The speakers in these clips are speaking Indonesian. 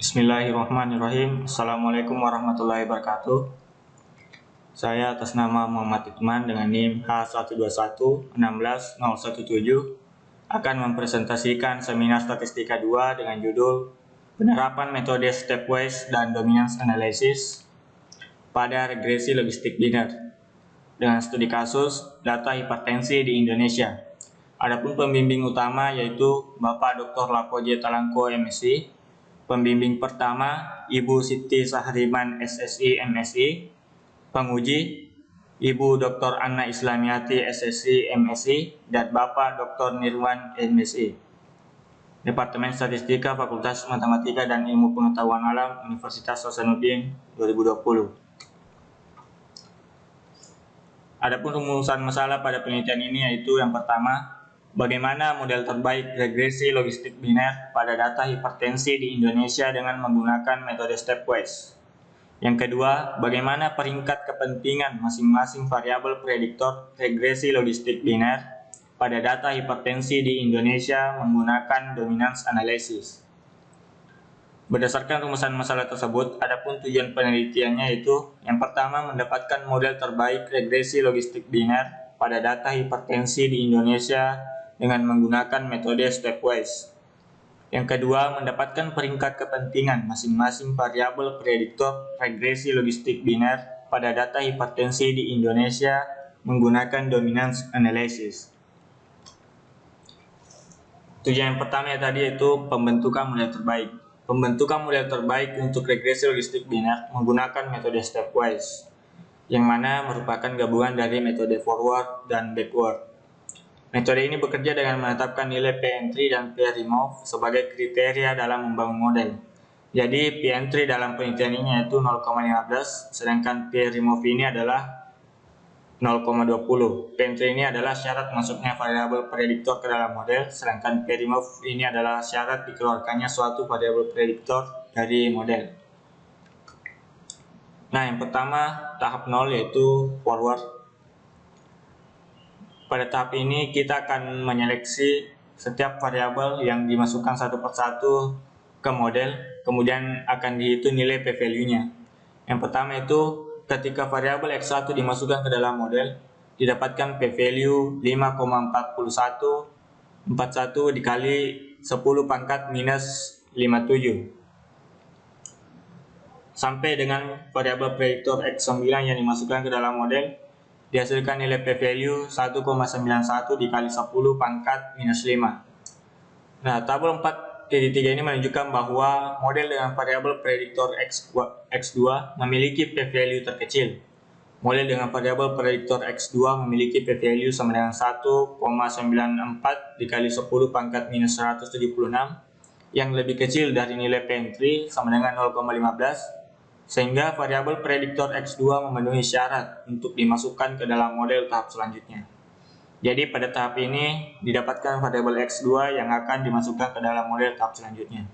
Bismillahirrahmanirrahim. Assalamualaikum warahmatullahi wabarakatuh. Saya atas nama Muhammad Iqman dengan NIM H121-16017 akan mempresentasikan seminar statistika 2 dengan judul Penerapan metode stepwise dan dominance analysis pada regresi logistik biner dengan studi kasus data hipertensi di Indonesia. Adapun pembimbing utama yaitu Bapak Dr. Lapoje Talangko MSI, pembimbing pertama Ibu Siti Sahriman SSI MSI, penguji Ibu Dr. Anna Islamiati SSI MSI, dan Bapak Dr. Nirwan MSI. Departemen Statistika Fakultas Matematika dan Ilmu Pengetahuan Alam Universitas Hasanuddin 2020. Adapun rumusan masalah pada penelitian ini yaitu yang pertama, bagaimana model terbaik regresi logistik biner pada data hipertensi di Indonesia dengan menggunakan metode stepwise. Yang kedua, bagaimana peringkat kepentingan masing-masing variabel prediktor regresi logistik biner pada data hipertensi di Indonesia menggunakan dominance analysis. Berdasarkan rumusan masalah tersebut, adapun tujuan penelitiannya yaitu yang pertama mendapatkan model terbaik regresi logistik biner pada data hipertensi di Indonesia dengan menggunakan metode stepwise. Yang kedua, mendapatkan peringkat kepentingan masing-masing variabel prediktor regresi logistik biner pada data hipertensi di Indonesia menggunakan dominance analysis. Tujuan yang pertama tadi yaitu pembentukan model terbaik. Pembentukan model terbaik untuk regresi logistik biner menggunakan metode stepwise, yang mana merupakan gabungan dari metode forward dan backward. Metode ini bekerja dengan menetapkan nilai P-entry dan P-remove sebagai kriteria dalam membangun model. Jadi P-entry dalam penelitian ini yaitu 0,15, sedangkan P-remove ini adalah 0,20. P-entry ini adalah syarat masuknya variabel prediktor ke dalam model, sedangkan P-remove ini adalah syarat dikeluarkannya suatu variabel prediktor dari model. Nah, yang pertama tahap 0 yaitu forward. Pada tahap ini kita akan menyeleksi setiap variabel yang dimasukkan satu persatu ke model, kemudian akan dihitung nilai p-value-nya. Yang pertama itu ketika variabel X1 dimasukkan ke dalam model, didapatkan p-value 5,4141 dikali 10 pangkat minus 57. Sampai dengan variabel prediktor X9 yang dimasukkan ke dalam model, dihasilkan nilai p-value 1,91 dikali 10 pangkat minus 5. Nah, tabel 4.3 ini menunjukkan bahwa model dengan variabel prediktor X2 memiliki p-value terkecil. Model dengan variabel prediktor X2 memiliki p-value sama dengan 1,94 dikali 10 pangkat minus 176, yang lebih kecil dari nilai P-entry sama dengan 0,15, sehingga variabel prediktor X2 memenuhi syarat untuk dimasukkan ke dalam model tahap selanjutnya. Jadi pada tahap ini didapatkan variabel X2 yang akan dimasukkan ke dalam model tahap selanjutnya.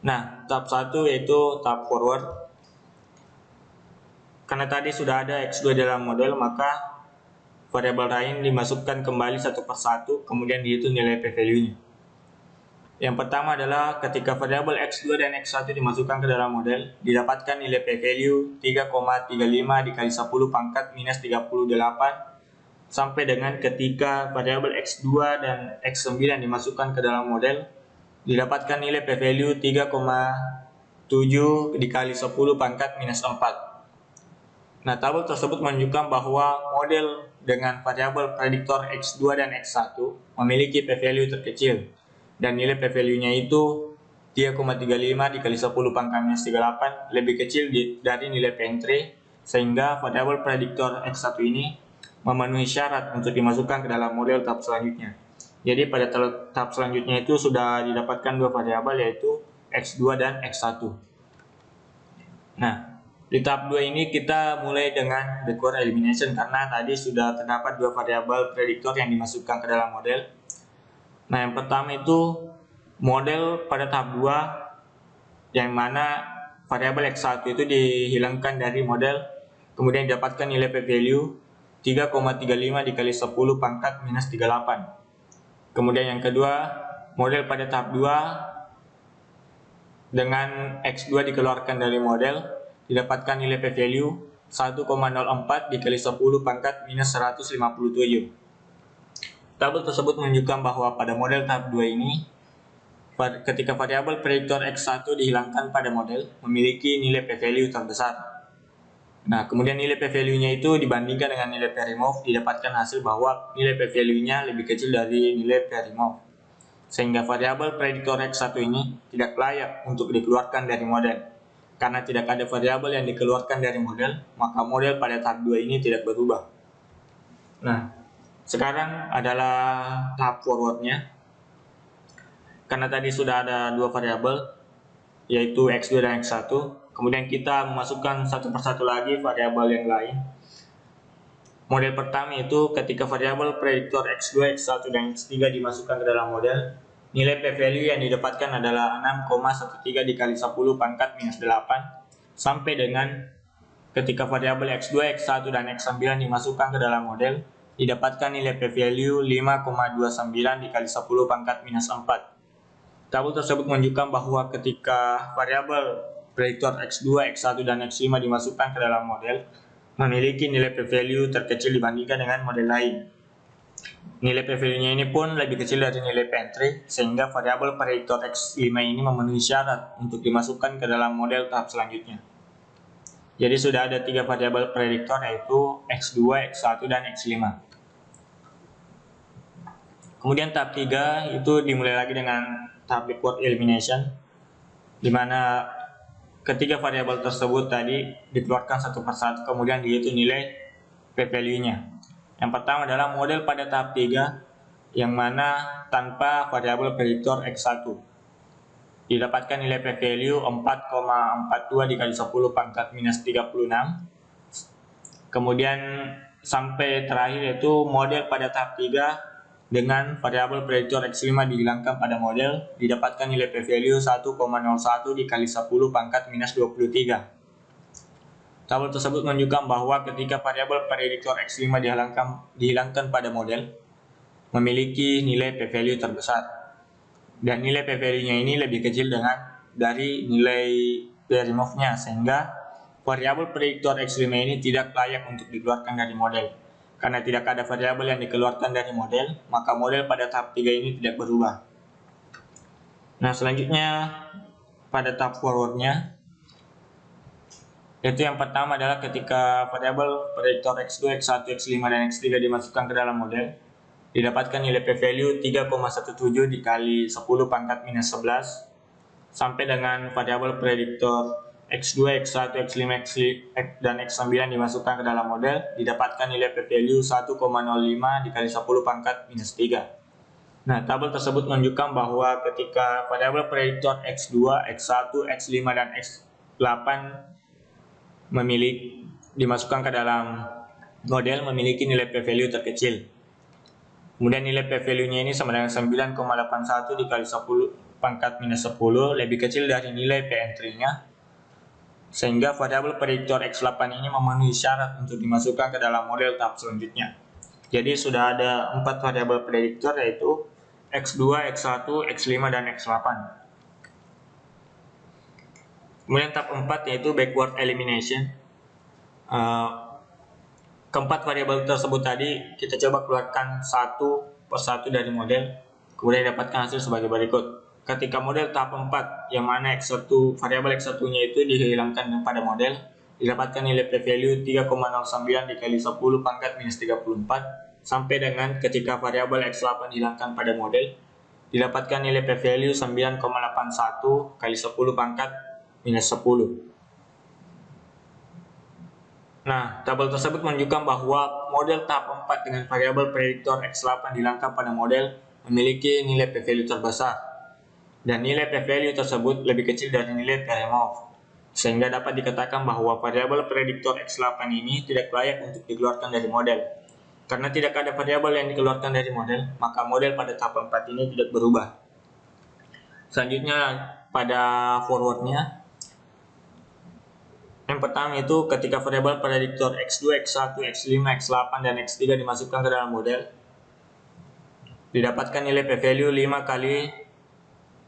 Nah, tahap 1 yaitu tahap forward. Karena tadi sudah ada X2 dalam model, maka variabel lain dimasukkan kembali satu persatu, kemudian dihitung nilai p-value-nya. Yang pertama adalah ketika variabel X2 dan X1 dimasukkan ke dalam model, didapatkan nilai p-value 3,35 dikali 10 pangkat minus 38, sampai dengan ketika variabel X2 dan X9 dimasukkan ke dalam model, didapatkan nilai p-value 3,7 dikali 10 pangkat minus 4. Nah, tabel tersebut menunjukkan bahwa model dengan variabel prediktor X2 dan X1 memiliki p-value terkecil, dan nilai p-value-nya itu 3,35 dikali 10 pangkat minus 38 lebih kecil dari nilai P-entry, sehingga variabel prediktor X1 ini memenuhi syarat untuk dimasukkan ke dalam model tahap selanjutnya. Jadi pada tahap selanjutnya itu sudah didapatkan dua variabel yaitu X2 dan X1. Nah, di tahap 2 ini kita mulai dengan backward elimination karena tadi sudah terdapat dua variabel prediktor yang dimasukkan ke dalam model. Nah, yang pertama itu model pada tahap 2 yang mana variabel X1 itu dihilangkan dari model, kemudian didapatkan nilai p-value 3,35 dikali 10 pangkat minus 38. Kemudian yang kedua, model pada tahap 2 dengan X2 dikeluarkan dari model, didapatkan nilai p-value 1,04 dikali 10 pangkat minus 157. Tabel tersebut menunjukkan bahwa pada model tahap 2 ini, ketika variabel prediktor X1 dihilangkan pada model, memiliki nilai p-value terbesar. Nah, kemudian nilai p-value-nya itu dibandingkan dengan nilai p-remove, didapatkan hasil bahwa nilai p-value-nya lebih kecil dari nilai p-remove. Sehingga variabel prediktor X1 ini tidak layak untuk dikeluarkan dari model. Karena tidak ada variabel yang dikeluarkan dari model, maka model pada tahap 2 ini tidak berubah. Nah, sekarang adalah tahap forwardnya. Karena tadi sudah ada dua variabel, yaitu X2 dan X1. Kemudian kita memasukkan satu persatu lagi variabel yang lain. Model pertama itu ketika variabel prediktor X2, X1, dan X3 dimasukkan ke dalam model, nilai p-value yang didapatkan adalah 6,13 dikali 10 pangkat minus 8, sampai dengan ketika variabel X2, X1, dan X9 dimasukkan ke dalam model, didapatkan nilai p-value 5,29 dikali 10 pangkat minus 4. Tabel tersebut menunjukkan bahwa ketika variabel prediktor X2, X1, dan X5 dimasukkan ke dalam model, memiliki nilai p-value terkecil dibandingkan dengan model lain. Nilai p-value-nya ini pun lebih kecil dari nilai p-entry, sehingga variabel prediktor X5 ini memenuhi syarat untuk dimasukkan ke dalam model tahap selanjutnya. Jadi sudah ada 3 variabel prediktor, yaitu X2, X1, dan X5. Kemudian tahap 3 itu dimulai lagi dengan tahap backward elimination, di mana ketiga variabel tersebut tadi dikeluarkan satu persatu, kemudian dihitung nilai p-value-nya. Yang pertama adalah model pada tahap 3, yang mana tanpa variabel prediktor X1. Didapatkan nilai p-value 4,42 dikali 10 pangkat minus 36. Kemudian sampai terakhir yaitu model pada tahap 3, dengan variabel prediktor X5 dihilangkan pada model, didapatkan nilai p-value 1,01 dikali 10 pangkat minus 23. Tabel tersebut menunjukkan bahwa ketika variabel prediktor X5 dihilangkan pada model, memiliki nilai p-value terbesar. Dan nilai p-value-nya ini lebih kecil dari nilai p-remove-nya, sehingga variabel prediktor X5 ini tidak layak untuk dikeluarkan dari model. Karena tidak ada variabel yang dikeluarkan dari model, maka model pada tahap 3 ini tidak berubah. Nah, selanjutnya pada tahap forwardnya, yaitu yang pertama adalah ketika variabel prediktor X2, X1, X5, dan X3 dimasukkan ke dalam model, didapatkan nilai p-value 3,17 dikali 10 pangkat minus 11, sampai dengan variabel prediktor X2, X1, X5, dan X9 dimasukkan ke dalam model, didapatkan nilai p-value 1,05 dikali 10 pangkat minus 3. Nah, tabel tersebut menunjukkan bahwa ketika variabel prediktor X2, X1, X5, dan X8 dimasukkan ke dalam model, memiliki nilai p-value terkecil. Kemudian nilai p-value-nya ini sama dengan 9,81 dikali 10 pangkat minus 10, lebih kecil dari nilai p-entry-nya, sehingga variabel prediktor X8 ini memenuhi syarat untuk dimasukkan ke dalam model tahap selanjutnya. Jadi sudah ada 4 variabel prediktor, yaitu X2, X1, X5, dan X8. Kemudian tahap 4 yaitu backward elimination. Keempat variabel tersebut tadi kita coba keluarkan satu persatu dari model, kemudian dapatkan hasil sebagai berikut. Ketika model tahap 4, yang mana X1, variabel X1-nya itu dihilangkan pada model, didapatkan nilai p-value 3,09 dikali 10 pangkat minus 34, sampai dengan ketika variabel X8 dihilangkan pada model, didapatkan nilai p-value 9,81 kali 10 pangkat minus 10. Nah, tabel tersebut menunjukkan bahwa model tahap 4 dengan variabel prediktor X8 dihilangkan pada model memiliki nilai p-value terbesar. Dan nilai p-value tersebut lebih kecil dari nilai p-remove, sehingga dapat dikatakan bahwa variabel prediktor X8 ini tidak layak untuk dikeluarkan dari model. Karena tidak ada variabel yang dikeluarkan dari model, maka model pada tahap 4 ini tidak berubah. Selanjutnya pada forwardnya, yang pertama itu ketika variabel prediktor X2, X1, X5, X8, dan X3 dimasukkan ke dalam model, didapatkan nilai p-value 5 kali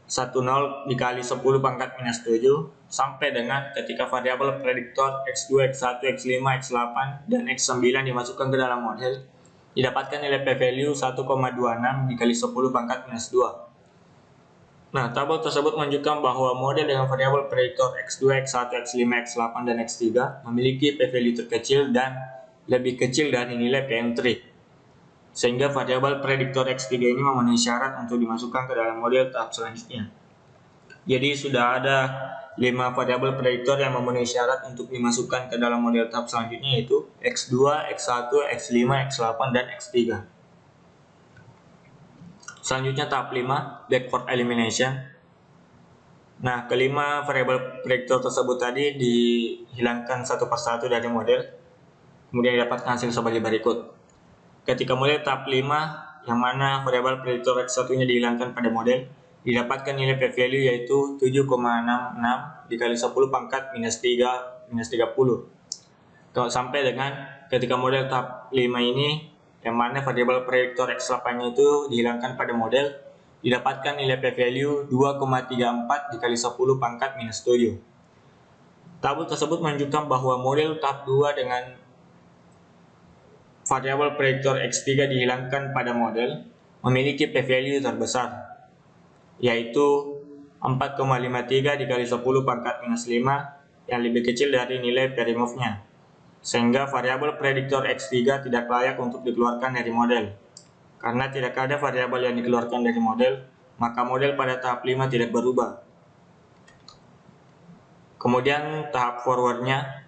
10 dikali 10 pangkat minus 7 sampai dengan ketika variabel prediktor X2, X1, X5, X8, dan X9 dimasukkan ke dalam model, didapatkan nilai p-value 1,26 dikali 10 pangkat minus 2. Nah, tabel tersebut menunjukkan bahwa model dengan variabel prediktor X2, X1, X5, X8, dan X3 memiliki p-value terkecil dan lebih kecil dari nilai Pn3. Sehingga variabel prediktor X3 ini memenuhi syarat untuk dimasukkan ke dalam model tahap selanjutnya. Jadi sudah ada 5 variabel prediktor yang memenuhi syarat untuk dimasukkan ke dalam model tahap selanjutnya, yaitu X2, X1, X5, X8, dan X3. Selanjutnya tahap 5, backward elimination. Nah, kelima variabel prediktor tersebut tadi dihilangkan satu persatu dari model, kemudian didapatkan hasil sebagai berikut. Ketika model tahap 5, yang mana variabel prediktor X1-nya dihilangkan pada model, didapatkan nilai p-value yaitu 7,66 dikali 10 pangkat minus 3 minus 30. Kalau sampai dengan ketika model tahap 5 ini, yang mana variabel prediktor X8-nya itu dihilangkan pada model, didapatkan nilai p-value 2,34 dikali 10 pangkat minus 7. Tabel tersebut menunjukkan bahwa model tahap 2 dengan variabel prediktor X3 dihilangkan pada model memiliki p-value terbesar, yaitu 4,53 dikali 10 pangkat minus 5 yang lebih kecil dari nilai p-remove-nya. Sehingga variabel prediktor X3 tidak layak untuk dikeluarkan dari model. Karena tidak ada variabel yang dikeluarkan dari model, maka model pada tahap 5 tidak berubah. Kemudian tahap forwardnya,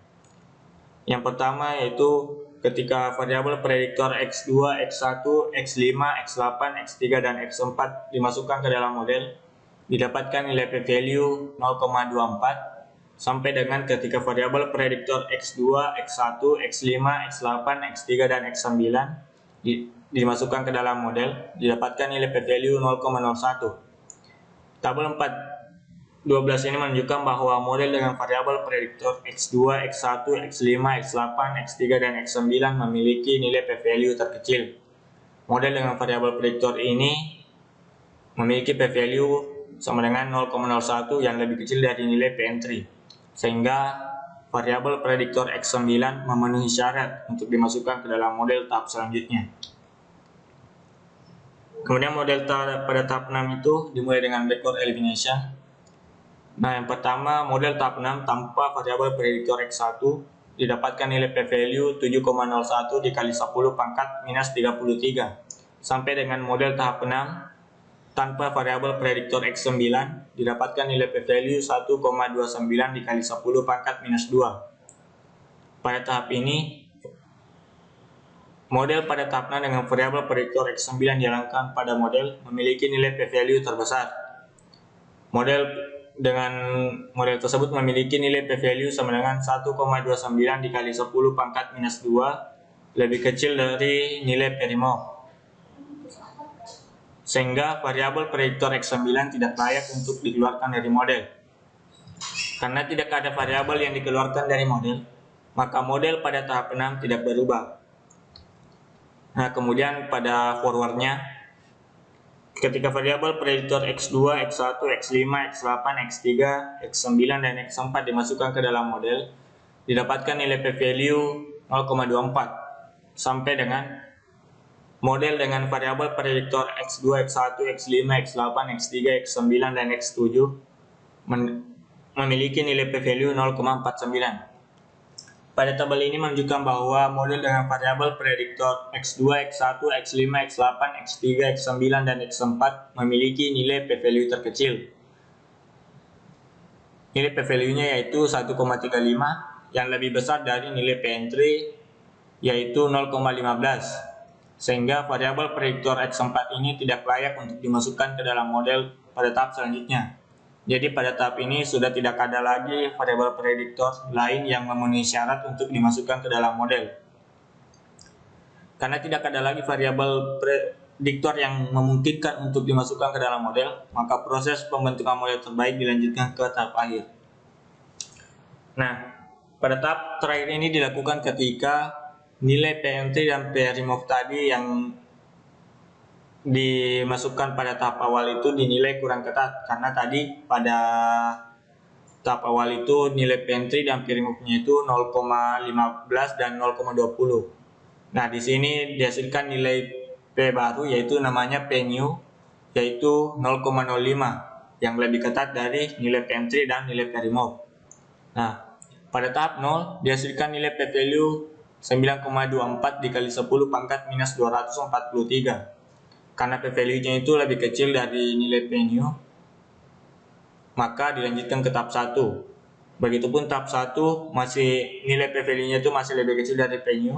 yang pertama yaitu ketika variabel prediktor X2, X1, X5, X8, X3, dan X4 dimasukkan ke dalam model, didapatkan nilai p-value 0,24 sampai dengan ketika variabel prediktor X2, X1, X5, X8, X3, dan X9 dimasukkan ke dalam model, didapatkan nilai p-value 0,01. Tabel 4.12 ini menunjukkan bahwa model dengan variabel prediktor X2, X1, X5, X8, X3, dan X9 memiliki nilai p-value terkecil. Model dengan variabel prediktor ini memiliki p-value sama dengan 0,01 yang lebih kecil dari nilai Pn3. Sehingga variabel prediktor X9 memenuhi syarat untuk dimasukkan ke dalam model tahap selanjutnya. Kemudian model pada tahap 6 itu dimulai dengan backward elimination. Nah, yang pertama, model tahap 6 tanpa variabel prediktor X1 didapatkan nilai p-value 7,01 dikali 10 pangkat minus 33. Sampai dengan model tahap 6 tanpa variabel prediktor X9 didapatkan nilai p-value 1,29 dikali 10 pangkat minus 2. Pada tahap ini, model pada tahap 6 dengan variabel prediktor X9 dihilangkan pada model memiliki nilai p-value terbesar. Dengan model tersebut memiliki nilai p-value sama dengan 1,29 dikali 10 pangkat minus 2 lebih kecil dari nilai p-remove. Sehingga variabel prediktor X9 tidak layak untuk dikeluarkan dari model. Karena tidak ada variabel yang dikeluarkan dari model, maka model pada tahap 6 tidak berubah. Nah, kemudian pada forwardnya, ketika variabel prediktor X2, X1, X5, X8, X3, X9, dan X4 dimasukkan ke dalam model, didapatkan nilai p-value 0,24 sampai dengan model dengan variabel prediktor X2, X1, X5, X8, X3, X9, dan X7 memiliki nilai p-value 0,49. Pada tabel ini menunjukkan bahwa model dengan variabel prediktor X2, X1, X5, X8, X3, X9, dan X4 memiliki nilai p-value terkecil. Nilai p-value-nya yaitu 1,35 yang lebih besar dari nilai Pn3 yaitu 0,15. Sehingga variabel prediktor X4 ini tidak layak untuk dimasukkan ke dalam model pada tahap selanjutnya. Jadi pada tahap ini sudah tidak ada lagi variabel prediktor lain yang memenuhi syarat untuk dimasukkan ke dalam model. Karena tidak ada lagi variabel prediktor yang memungkinkan untuk dimasukkan ke dalam model, maka proses pembentukan model terbaik dilanjutkan ke tahap akhir. Nah, pada tahap terakhir ini dilakukan ketika nilai Pn3 dan p-remove tadi yang dimasukkan pada tahap awal itu dinilai kurang ketat, karena tadi pada tahap awal itu nilai P-entry dan P-remove-nya itu 0,15 dan 0,20. Nah, di sini dihasilkan nilai P baru yaitu namanya P-new yaitu 0,05 yang lebih ketat dari nilai P-entry dan nilai P-remove. Nah, pada tahap 0 dihasilkan nilai P-value 9,24 dikali 10 pangkat minus 243. Karena P-value-nya itu lebih kecil dari nilai P-new, maka dilanjutkan ke tahap 1. Begitupun tahap 1 masih nilai P-value-nya itu masih lebih kecil dari P-new,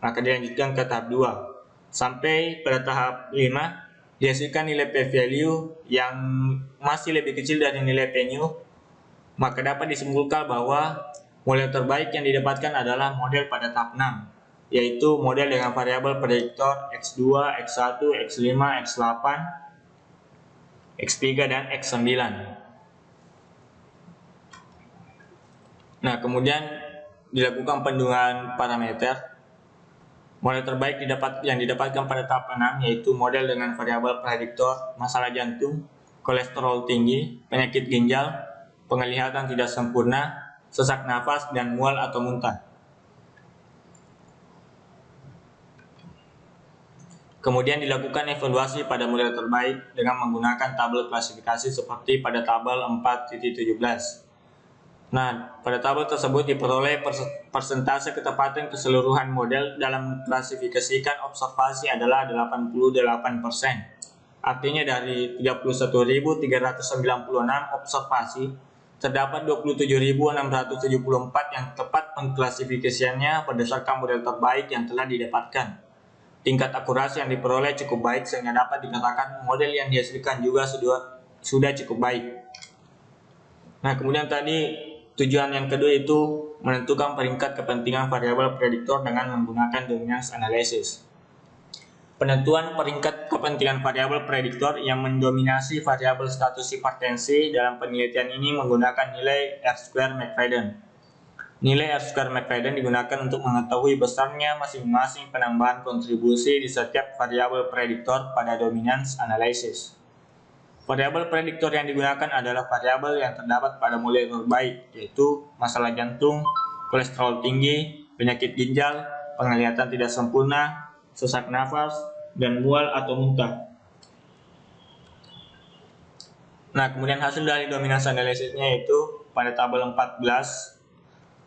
maka dilanjutkan ke tahap 2. Sampai pada tahap 5 dihasilkan nilai P-value yang masih lebih kecil dari nilai P-new, maka dapat disimpulkan bahwa model terbaik yang didapatkan adalah model pada tahap 6, yaitu model dengan variabel prediktor X2, X1, X5, X8, X3, dan X9. Nah, kemudian dilakukan pendungan parameter. Model terbaik yang didapatkan pada tahap 6 yaitu model dengan variabel prediktor masalah jantung, kolesterol tinggi, penyakit ginjal, penglihatan tidak sempurna, sesak nafas, dan mual atau muntah. Kemudian dilakukan evaluasi pada model terbaik dengan menggunakan tabel klasifikasi seperti pada tabel 4.17. Nah, pada tabel tersebut diperoleh persentase ketepatan keseluruhan model dalam klasifikasikan observasi adalah 88%. Artinya dari 31.396 observasi, terdapat 27.674 yang tepat pengklasifikasiannya berdasarkan model terbaik yang telah didapatkan. Tingkat akurasi yang diperoleh cukup baik sehingga dapat dikatakan model yang dihasilkan juga sudah cukup baik. Nah, kemudian tadi tujuan yang kedua itu menentukan peringkat kepentingan variabel prediktor dengan menggunakan dominance analysis. Penentuan peringkat kepentingan variabel prediktor yang mendominasi variabel status hipertensi dalam penelitian ini menggunakan nilai R-square McFadden. Nilai R-square McFadden digunakan untuk mengetahui besarnya masing-masing penambahan kontribusi di setiap variabel prediktor pada dominance analysis. Variabel prediktor yang digunakan adalah variabel yang terdapat pada model terbaik, yaitu masalah jantung, kolesterol tinggi, penyakit ginjal, penglihatan tidak sempurna, sesak nafas, dan mual atau muntah. Nah, kemudian hasil dari dominance analisisnya itu pada tabel 14,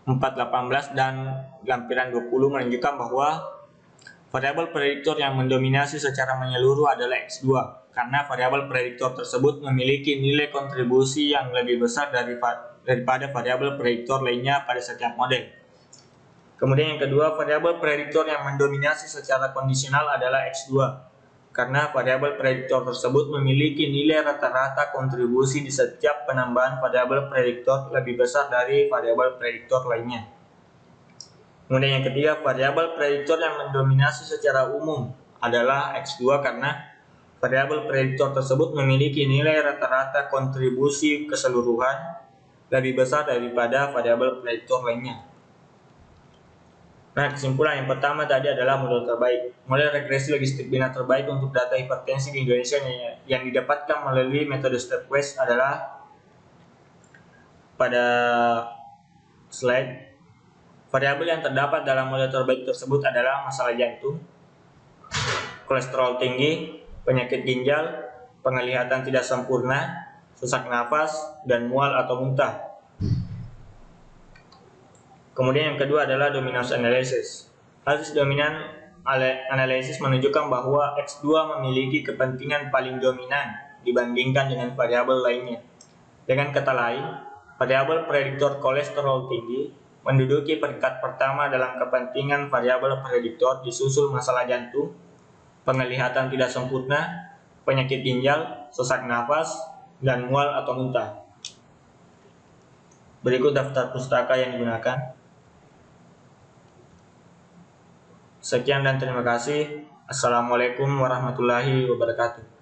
418, dan lampiran 20 menunjukkan bahwa variabel prediktor yang mendominasi secara menyeluruh adalah X2, karena variabel prediktor tersebut memiliki nilai kontribusi yang lebih besar daripada variabel prediktor lainnya pada setiap model. Kemudian yang kedua, variabel prediktor yang mendominasi secara kondisional adalah X2, karena variabel prediktor tersebut memiliki nilai rata-rata kontribusi di setiap penambahan variabel prediktor lebih besar dari variabel prediktor lainnya. Kemudian yang ketiga, variabel prediktor yang mendominasi secara umum adalah X2 karena variabel prediktor tersebut memiliki nilai rata-rata kontribusi keseluruhan lebih besar daripada variabel prediktor lainnya. Nah, kesimpulan yang pertama tadi adalah model terbaik. Model regresi logistik biner terbaik untuk data hipertensi di Indonesia yang didapatkan melalui metode stepwise adalah pada slide. Variabel yang terdapat dalam model terbaik tersebut adalah masalah jantung, kolesterol tinggi, penyakit ginjal, penglihatan tidak sempurna, sesak nafas, dan mual atau muntah. Kemudian yang kedua adalah dominance analysis. Hasil dominance analysis menunjukkan bahwa X2 memiliki kepentingan paling dominan dibandingkan dengan variabel lainnya. Dengan kata lain, variabel prediktor kolesterol tinggi menduduki peringkat pertama dalam kepentingan variabel prediktor disusul masalah jantung, penglihatan tidak sempurna, penyakit ginjal, sesak nafas, dan mual atau muntah. Berikut daftar pustaka yang digunakan. Sekian dan terima kasih. Assalamualaikum warahmatullahi wabarakatuh.